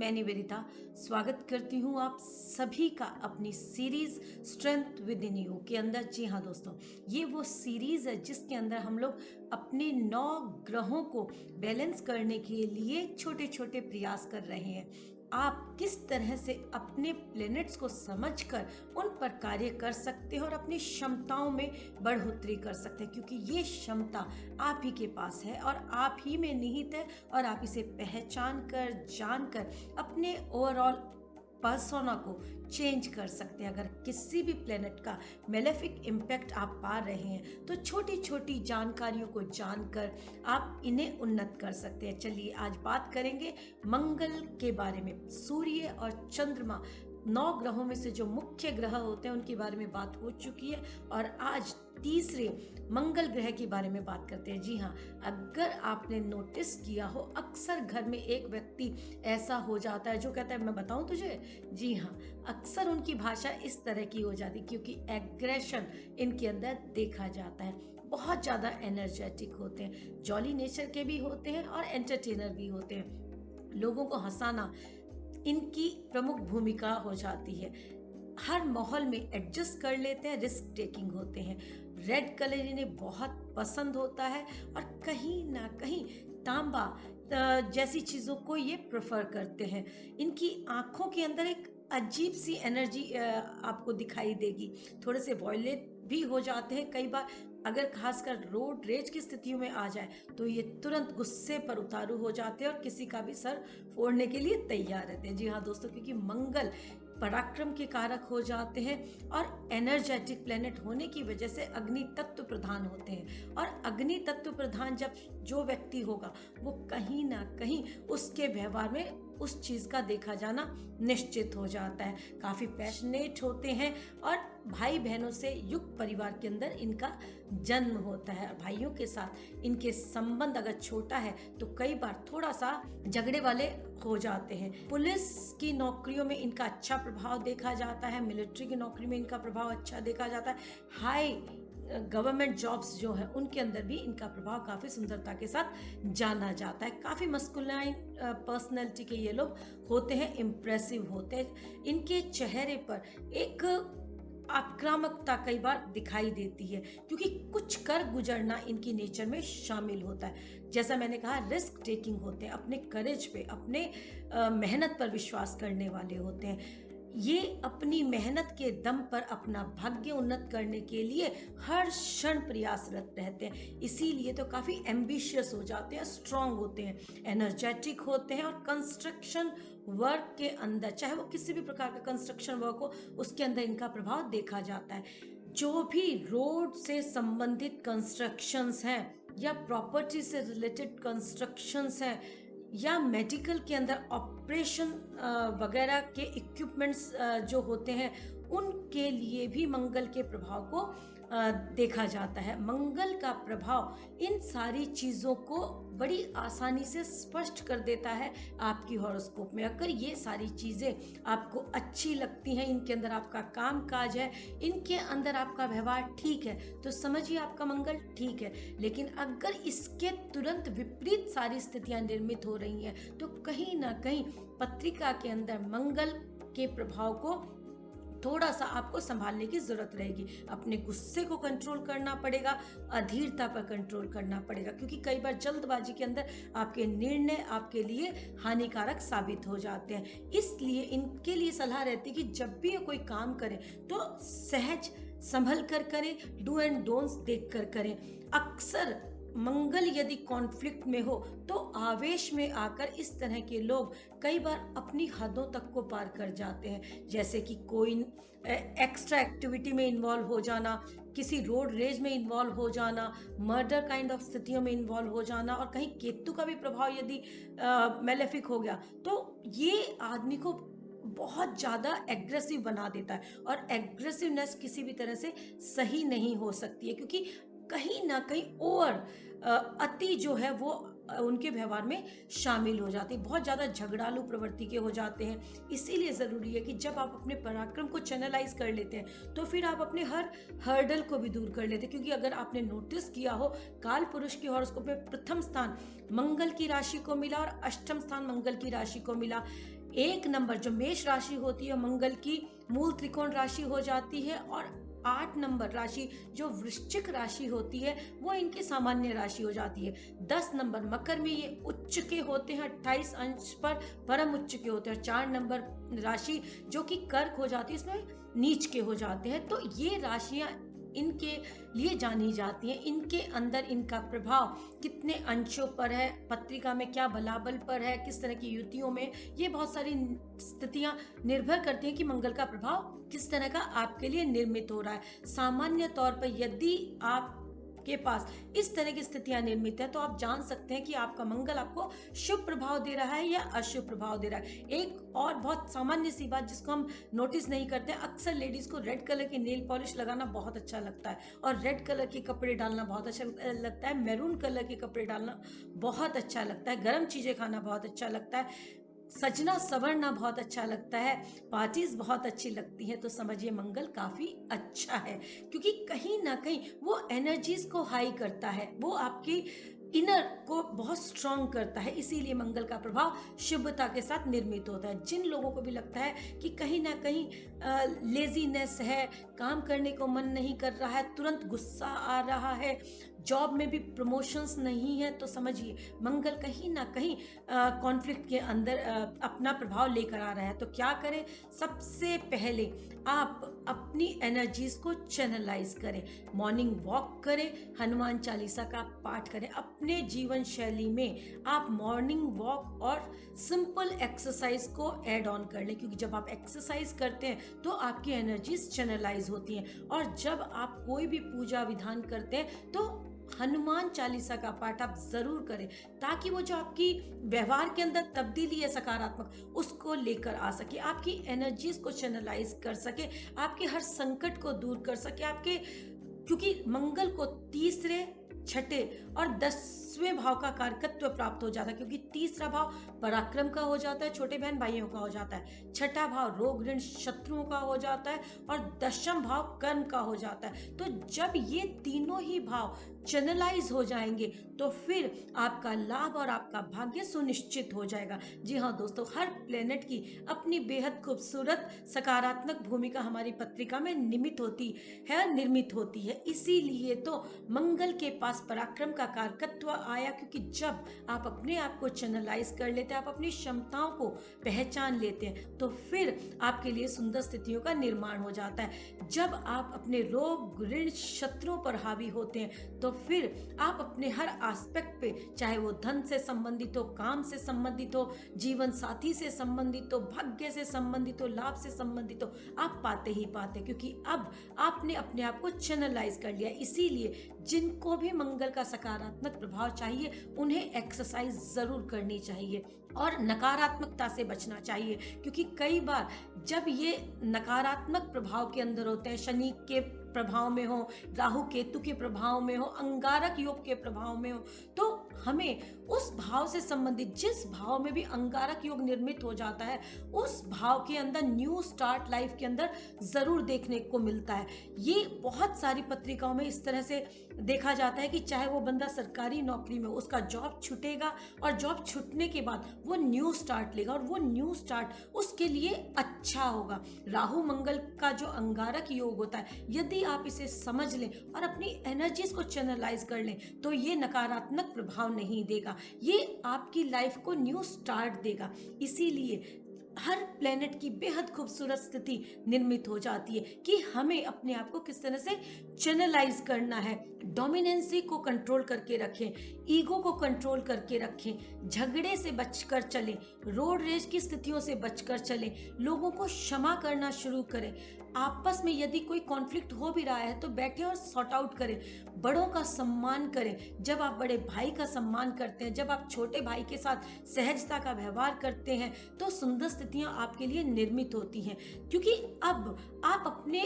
मैं निवेदिता स्वागत करती हूँ आप सभी का अपनी series strength with in you के अंदर। जी हाँ दोस्तों, ये वो सीरीज है जिसके अंदर हम लोग अपने 9 ग्रहों को बैलेंस करने के लिए छोटे छोटे प्रयास कर रहे हैं। आप किस तरह से अपने प्लैनेट्स को समझकर उन पर कार्य कर सकते हैं और अपनी क्षमताओं में बढ़ोतरी कर सकते हैं, क्योंकि ये क्षमता आप ही के पास है और आप ही में निहित है और आप इसे पहचान कर जानकर अपने ओवरऑल पर्सोना को चेंज कर सकते हैं। अगर किसी भी प्लेनेट का मेलेफिक इम्पैक्ट आप पा रहे हैं तो छोटी छोटी जानकारियों को जानकर आप इन्हें उन्नत कर सकते हैं। चलिए आज बात करेंगे मंगल के बारे में। सूर्य और चंद्रमा 9 ग्रहों में से जो मुख्य ग्रह होते हैं उनके बारे में बात हो चुकी है और आज तीसरे मंगल ग्रह के बारे में बात करते हैं। जी हाँ, अगर आपने नोटिस किया हो, अक्सर घर में एक व्यक्ति ऐसा हो जाता है जो कहता है मैं बताऊं तुझे। जी हाँ, अक्सर उनकी भाषा इस तरह की हो जाती है क्योंकि एग्रेशन इनके अंदर देखा जाता है। बहुत ज़्यादा एनर्जेटिक होते हैं, जॉली नेचर के भी होते हैं और एंटरटेनर भी होते हैं। लोगों को हंसाना इनकी प्रमुख भूमिका हो जाती है। हर माहौल में एडजस्ट कर लेते हैं, रिस्क टेकिंग होते हैं। रेड कलर इन्हें बहुत पसंद होता है और कहीं ना कहीं तांबा जैसी चीज़ों को ये प्रेफर करते हैं। इनकी आंखों के अंदर एक अजीब सी एनर्जी आपको दिखाई देगी। थोड़े से वॉयलेट भी हो जाते हैं कई बार। अगर खासकर रोड रेज की स्थितियों में आ जाए तो ये तुरंत गुस्से पर उतारू हो जाते हैं और किसी का भी सर फोड़ने के लिए तैयार रहते हैं। जी हाँ दोस्तों, क्योंकि मंगल पराक्रम के कारक हो जाते हैं और एनर्जेटिक प्लेनेट होने की वजह से अग्नि तत्व प्रधान होते हैं। और अग्नि तत्व प्रधान जब जो व्यक्ति होगा वो कहीं ना कहीं उसके व्यवहार में उस चीज़ का देखा जाना निश्चित हो जाता है। काफ़ी पैशनेट होते हैं और भाई बहनों से युक्त परिवार के अंदर इनका जन्म होता है। भाइयों के साथ इनके संबंध अगर छोटा है तो कई बार थोड़ा सा झगड़े वाले हो जाते हैं। पुलिस की नौकरियों में इनका अच्छा प्रभाव देखा जाता है, मिलिट्री की नौकरी में इनका प्रभाव अच्छा देखा जाता है। हाई गवर्नमेंट जॉब्स जो है उनके अंदर भी इनका प्रभाव काफ़ी सुंदरता के साथ जाना जाता है। काफ़ी मस्कुलाइन पर्सनैलिटी के ये लोग होते हैं, इम्प्रेसिव होते हैं। इनके चेहरे पर एक आक्रामकता कई बार दिखाई देती है क्योंकि कुछ कर गुजरना इनकी नेचर में शामिल होता है। जैसा मैंने कहा, रिस्क टेकिंग होते हैं, अपने करेज पे, अपने मेहनत पर विश्वास करने वाले होते हैं। ये अपनी मेहनत के दम पर अपना भाग्य उन्नत करने के लिए हर क्षण प्रयासरत रहते हैं। इसीलिए तो काफ़ी एम्बिशियस हो जाते हैं, स्ट्रांग होते हैं, एनर्जेटिक होते हैं और कंस्ट्रक्शन वर्क के अंदर, चाहे वो किसी भी प्रकार का कंस्ट्रक्शन वर्क हो, उसके अंदर इनका प्रभाव देखा जाता है। जो भी रोड से संबंधित कंस्ट्रक्शंस हैं या प्रॉपर्टी से रिलेटेड कंस्ट्रक्शंस हैं या मेडिकल के अंदर ऑपरेशन वगैरह के इक्विपमेंट्स जो होते हैं, उनके लिए भी मंगल के प्रभाव को देखा जाता है। मंगल का प्रभाव इन सारी चीज़ों को बड़ी आसानी से स्पष्ट कर देता है आपकी हॉरोस्कोप में। अगर ये सारी चीज़ें आपको अच्छी लगती हैं, इनके अंदर आपका काम काज है, इनके अंदर आपका व्यवहार ठीक है, तो समझिए आपका मंगल ठीक है। लेकिन अगर इसके तुरंत विपरीत सारी स्थितियां निर्मित हो रही हैं तो कहीं ना कहीं पत्रिका के अंदर मंगल के प्रभाव को थोड़ा सा आपको संभालने की जरूरत रहेगी। अपने गुस्से को कंट्रोल करना पड़ेगा, अधीरता पर कंट्रोल करना पड़ेगा, क्योंकि कई बार जल्दबाजी के अंदर आपके निर्णय आपके लिए हानिकारक साबित हो जाते हैं। इसलिए इनके लिए सलाह रहती है कि जब भी ये कोई काम करें तो सहज संभल कर करें, डू एंड डोंट्स देख कर करें। अक्सर मंगल यदि कॉन्फ्लिक्ट में हो तो आवेश में आकर इस तरह के लोग कई बार अपनी हदों तक को पार कर जाते हैं। जैसे कि कोई एक्स्ट्रा एक्टिविटी में इन्वॉल्व हो जाना, किसी रोड रेज में इन्वॉल्व हो जाना, मर्डर काइंड ऑफ स्थितियों में इन्वॉल्व हो जाना, और कहीं केतु का भी प्रभाव यदि मेलेफिक हो गया तो ये आदमी को बहुत ज़्यादा एग्रेसिव बना देता है। और एग्रेसिवनेस किसी भी तरह से सही नहीं हो सकती है, क्योंकि कहीं ना कहीं ओवर अति जो है वो उनके व्यवहार में शामिल हो जाती है। बहुत ज़्यादा झगड़ालू प्रवृत्ति के हो जाते हैं। इसीलिए ज़रूरी है कि जब आप अपने पराक्रम को चैनलाइज कर लेते हैं तो फिर आप अपने हर हर्डल को भी दूर कर लेते हैं। क्योंकि अगर आपने नोटिस किया हो, काल पुरुष के हॉरोस्कोप में प्रथम स्थान मंगल की राशि को मिला और अष्टम स्थान मंगल की राशि को मिला। 1 नंबर जो मेष राशि होती है मंगल की मूल त्रिकोण राशि हो जाती है, और 8 नंबर राशि जो वृश्चिक राशि होती है वो इनकी सामान्य राशि हो जाती है। 10 नंबर मकर में ये उच्च के होते हैं, 28 अंश पर परम उच्च के होते हैं, और 4 नंबर राशि जो कि कर्क हो जाती है इसमें नीच के हो जाते हैं। तो ये राशियां इनके लिए जानी जाती हैं, इनके अंदर इनका प्रभाव कितने अंशों पर है, पत्रिका में क्या बलाबल पर है, किस तरह की युतियों में, ये बहुत सारी स्थितियां निर्भर करती हैं कि मंगल का प्रभाव किस तरह का आपके लिए निर्मित हो रहा है। सामान्य तौर पर यदि आप के पास इस तरह की स्थितियां निर्मित है तो आप जान सकते हैं कि आपका मंगल आपको शुभ प्रभाव दे रहा है या अशुभ प्रभाव दे रहा है। एक और बहुत सामान्य सी बात जिसको हम नोटिस नहीं करते, अक्सर लेडीज को रेड कलर की नेल पॉलिश लगाना बहुत अच्छा लगता है, और रेड कलर के कपड़े डालना बहुत अच्छा लगता है, मैरून कलर के कपड़े डालना बहुत अच्छा लगता है, गर्म चीजें खाना बहुत अच्छा लगता है, सजना संवरना बहुत अच्छा लगता है, पार्टीज बहुत अच्छी लगती हैं। तो समझिए मंगल काफ़ी अच्छा है, क्योंकि कहीं ना कहीं वो एनर्जीज को हाई करता है, वो आपकी इनर को बहुत स्ट्रांग करता है, इसीलिए मंगल का प्रभाव शुभता के साथ निर्मित होता है। जिन लोगों को भी लगता है कि कहीं ना कहीं लेजीनेस है, काम करने को मन नहीं कर रहा है, तुरंत गुस्सा आ रहा है, जॉब में भी प्रमोशंस नहीं है, तो समझिए मंगल कहीं ना कहीं कॉन्फ्लिक्ट के अंदर अपना प्रभाव लेकर आ रहा है। तो क्या करें, सबसे पहले आप अपनी एनर्जीज को चैनलाइज करें, मॉर्निंग वॉक करें, हनुमान चालीसा का पाठ करें, अपने जीवन शैली में आप मॉर्निंग वॉक और सिंपल एक्सरसाइज को ऐड ऑन कर लें, क्योंकि जब आप एक्सरसाइज करते हैं तो आपकी एनर्जीज चैनलाइज होती हैं, और जब आप कोई भी पूजा विधान करते हैं तो हनुमान चालीसा का पाठ आप जरूर करें, ताकि वो जो आपकी व्यवहार के अंदर तब्दीली है सकारात्मक, उसको लेकर आ सके, आपकी एनर्जीज को चैनलाइज कर सके, आपके हर संकट को दूर कर सके, आपके, क्योंकि मंगल को तीसरे, छठे और 10वें भाव का कारकत्व प्राप्त हो जाता है, क्योंकि तीसरा भाव पराक्रम का हो जाता है, छोटे बहन भाइयों का हो जाता है, छठा भाव रोग ऋण शत्रुओं का हो जाता है, और 10वां भाव कर्म का हो जाता है। तो जब ये तीनों ही भाव चैनलाइज हो जाएंगे तो फिर आपका लाभ और आपका भाग्य सुनिश्चित हो जाएगा। जी हाँ दोस्तों, हर प्लेनेट की अपनी बेहद खूबसूरत सकारात्मक भूमिका हमारी पत्रिका में निर्मित होती है। इसीलिए तो मंगल के पास पराक्रम का कारकत्व आया, क्योंकि जब आप अपने आप को चैनलाइज कर लेते हैं, आप अपनी क्षमताओं को पहचान लेते हैं, तो फिर आपके लिए सुंदर स्थितियों का निर्माण हो जाता है। जब आप अपने रोग ऋण शत्रुओं पर हावी होते हैं तो फिर आप अपने हर एस्पेक्ट पे, चाहे वो धन से संबंधित हो, काम से संबंधित हो, जीवन साथी से संबंधित हो, भाग्य से संबंधित हो, लाभ से संबंधित हो, आप पाते ही पाते, क्योंकि अब आपने अपने आप को चैनलाइज कर लिया। इसीलिए जिनको भी मंगल का सकारात्मक प्रभाव चाहिए उन्हें एक्सरसाइज जरूर करनी चाहिए और नकारात्मकता से बचना चाहिए, क्योंकि कई बार जब ये नकारात्मक प्रभाव के अंदर होते हैं, शनि के प्रभाव में हो, राहु केतु के प्रभाव में हो, अंगारक योग के प्रभाव में हो, तो हमें उस भाव से संबंधित, जिस भाव में भी अंगारक योग निर्मित हो जाता है, उस भाव के अंदर न्यू स्टार्ट लाइफ के अंदर जरूर देखने को मिलता है। ये बहुत सारी पत्रिकाओं में इस तरह से देखा जाता है कि चाहे वो बंदा सरकारी नौकरी में, उसका जॉब छूटेगा और जॉब छूटने के बाद वो न्यू स्टार्ट लेगा, और वो न्यू स्टार्ट उसके लिए अच्छा होगा। राहु मंगल का जो अंगारक योग होता है, यदि आप इसे समझ लें और अपनी एनर्जीज को चैनलाइज कर लें तो ये नकारात्मक प्रभाव नहीं देगा, ये आपकी लाइफ को न्यू स्टार्ट देगा। इसीलिए हर प्लेनेट की बेहद खूबसूरत स्थिति निर्मित हो जाती है कि हमें अपने आप को किस तरह से चैनलाइज करना है, डोमिनेंसी को कंट्रोल करके रखें, ईगो को कंट्रोल करके रखें, झगड़े से बचकर चलें, रोड रेज की स्थितियों से बचकर चलें, लोगों को क्षमा करना शुरू करें, आपस में यदि कोई कॉन्फ्लिक्ट हो भी रहा है तो बैठे और सॉर्ट आउट करें, बड़ों का सम्मान करें। जब आप बड़े भाई का सम्मान करते हैं, जब आप छोटे भाई के साथ सहजता का व्यवहार करते हैं, तो सुंदर स्थितियां आपके लिए निर्मित होती हैं, क्योंकि अब आप अपने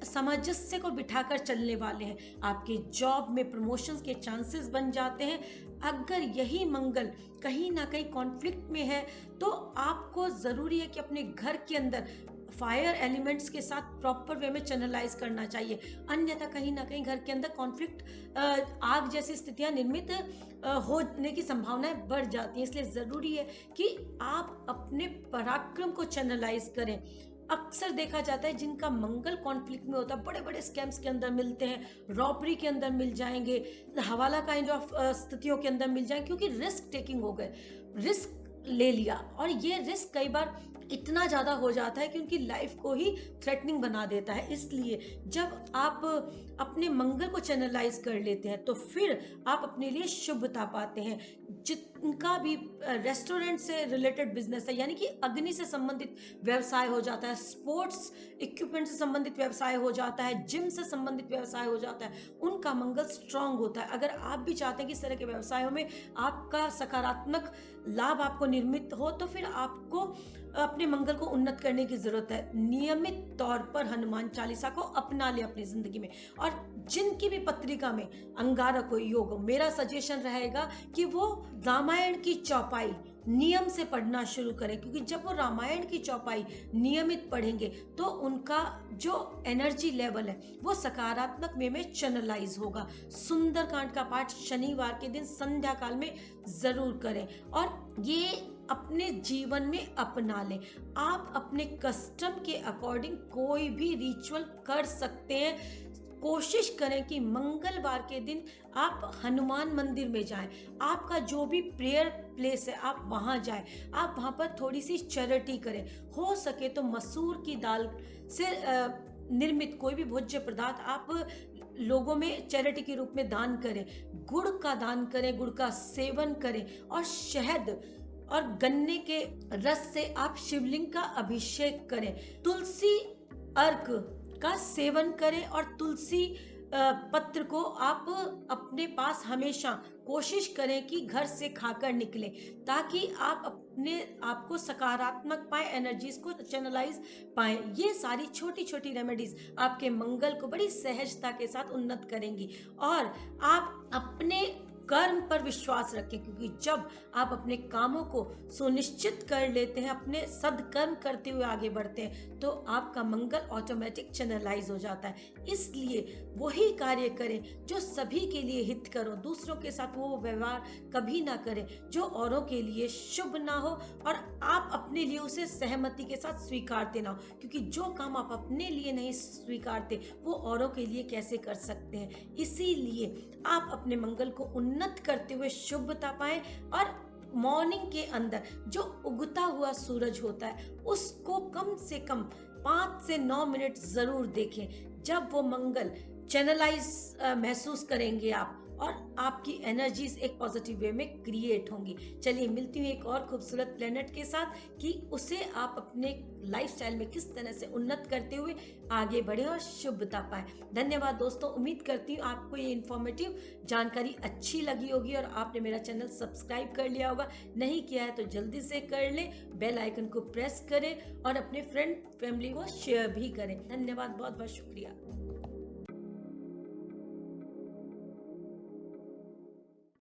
सामंजस्य को बिठाकर चलने वाले हैं। आपके जॉब में प्रमोशंस के चांसेस बन जाते हैं। अगर यही मंगल कहीं ना कहीं कॉन्फ्लिक्ट में है तो आपको ज़रूरी है कि अपने घर के अंदर फायर एलिमेंट्स के साथ प्रॉपर वे में चैनलाइज करना चाहिए, अन्यथा कहीं ना कहीं घर के अंदर कॉन्फ्लिक्ट, आग जैसी स्थितियां निर्मित होने की संभावनाएं बढ़ जाती हैं। इसलिए ज़रूरी है कि आप अपने पराक्रम को चैनलाइज करें। अक्सर देखा जाता है जिनका मंगल कॉन्फ्लिक्ट में होता है, बड़े बड़े स्कैम्स के अंदर मिलते हैं, रॉबरी के अंदर मिल जाएंगे, हवाला काइंड ऑफ स्थितियों के अंदर मिल जाएंगे, क्योंकि रिस्क टेकिंग हो गए, रिस्क ले लिया, और ये रिस्क कई बार इतना ज़्यादा हो जाता है कि उनकी लाइफ को ही थ्रेटनिंग बना देता है। इसलिए जब आप अपने मंगल को चैनलाइज कर लेते हैं तो फिर आप अपने लिए शुभता पाते हैं। जिनका भी रेस्टोरेंट से रिलेटेड बिजनेस है, यानी कि अग्नि से संबंधित व्यवसाय हो जाता है, स्पोर्ट्स इक्विपमेंट से संबंधित व्यवसाय हो जाता है, जिम से संबंधित व्यवसाय हो जाता है, उनका मंगल स्ट्रांग होता है। अगर आप भी चाहते हैं कि इस तरह के व्यवसायों में आपका सकारात्मक लाभ आपको निर्मित हो, तो फिर आपको अपने मंगल को उन्नत करने की जरूरत है। नियमित तौर पर हनुमान चालीसा को अपना ले अपनी जिंदगी में। और जिनकी भी पत्रिका में अंगारक योग हो, मेरा सजेशन रहेगा कि वो रामायण की चौपाई नियम से पढ़ना शुरू करें, क्योंकि जब वो रामायण की चौपाई नियमित पढ़ेंगे तो उनका जो एनर्जी लेवल है वो सकारात्मक वे में चैनलाइज होगा। सुंदरकांड का पाठ शनिवार के दिन संध्या काल में जरूर करें और ये अपने जीवन में अपना लें। आप अपने कस्टम के अकॉर्डिंग कोई भी रिचुअल कर सकते हैं। कोशिश करें कि मंगलवार के दिन आप हनुमान मंदिर में जाएं, आपका जो भी प्रेयर प्लेस है आप वहां जाएं, आप वहां पर थोड़ी सी चैरिटी करें। हो सके तो मसूर की दाल से निर्मित कोई भी भोज्य पदार्थ आप लोगों में चैरिटी के रूप में दान करें। गुड़ का दान करें, गुड़ का सेवन करें, और शहद और गन्ने के रस से आप शिवलिंग का अभिषेक करें। तुलसी अर्क का सेवन करें और तुलसी पत्र को आप अपने पास हमेशा कोशिश करें कि घर से खाकर निकले, ताकि आप अपने आप को सकारात्मक पाए, एनर्जीज को चैनलाइज पाए। ये सारी छोटी छोटी रेमेडीज आपके मंगल को बड़ी सहजता के साथ उन्नत करेंगी। और आप अपने कर्म पर विश्वास रखें, क्योंकि जब आप अपने कामों को सुनिश्चित कर लेते हैं, अपने सदकर्म करते हुए आगे बढ़ते हैं, तो आपका मंगल ऑटोमेटिक चैनलाइज हो जाता है। इसलिए वही कार्य करें जो सभी के लिए हित करो, दूसरों के साथ वो व्यवहार कभी ना करें जो औरों के लिए शुभ ना हो, और आप अपने लिए उसे सहमति के साथ स्वीकारते ना हो, क्योंकि जो काम आप अपने लिए नहीं स्वीकारते वो औरों के लिए कैसे कर सकते हैं। इसीलिए आप अपने मंगल को उन्नत करते हुए शुभता पाएं, और मॉर्निंग के अंदर जो उगता हुआ सूरज होता है उसको कम से कम 5 से 9 मिनट जरूर देखें। जब वो मंगल चैनलाइज महसूस करेंगे आप, और आपकी एनर्जीज एक पॉजिटिव वे में क्रिएट होंगी। चलिए मिलती हूँ एक और खूबसूरत प्लेनेट के साथ कि उसे आप अपने लाइफस्टाइल में किस तरह से उन्नत करते हुए आगे बढ़े और शुभता पाए। धन्यवाद दोस्तों, उम्मीद करती हूँ आपको ये इन्फॉर्मेटिव जानकारी अच्छी लगी होगी और आपने मेरा चैनल सब्सक्राइब कर लिया होगा। नहीं किया है तो जल्दी से कर लें, बेल आइकन को प्रेस करें और अपने फ्रेंड फैमिली को शेयर भी करें। धन्यवाद, बहुत बहुत शुक्रिया।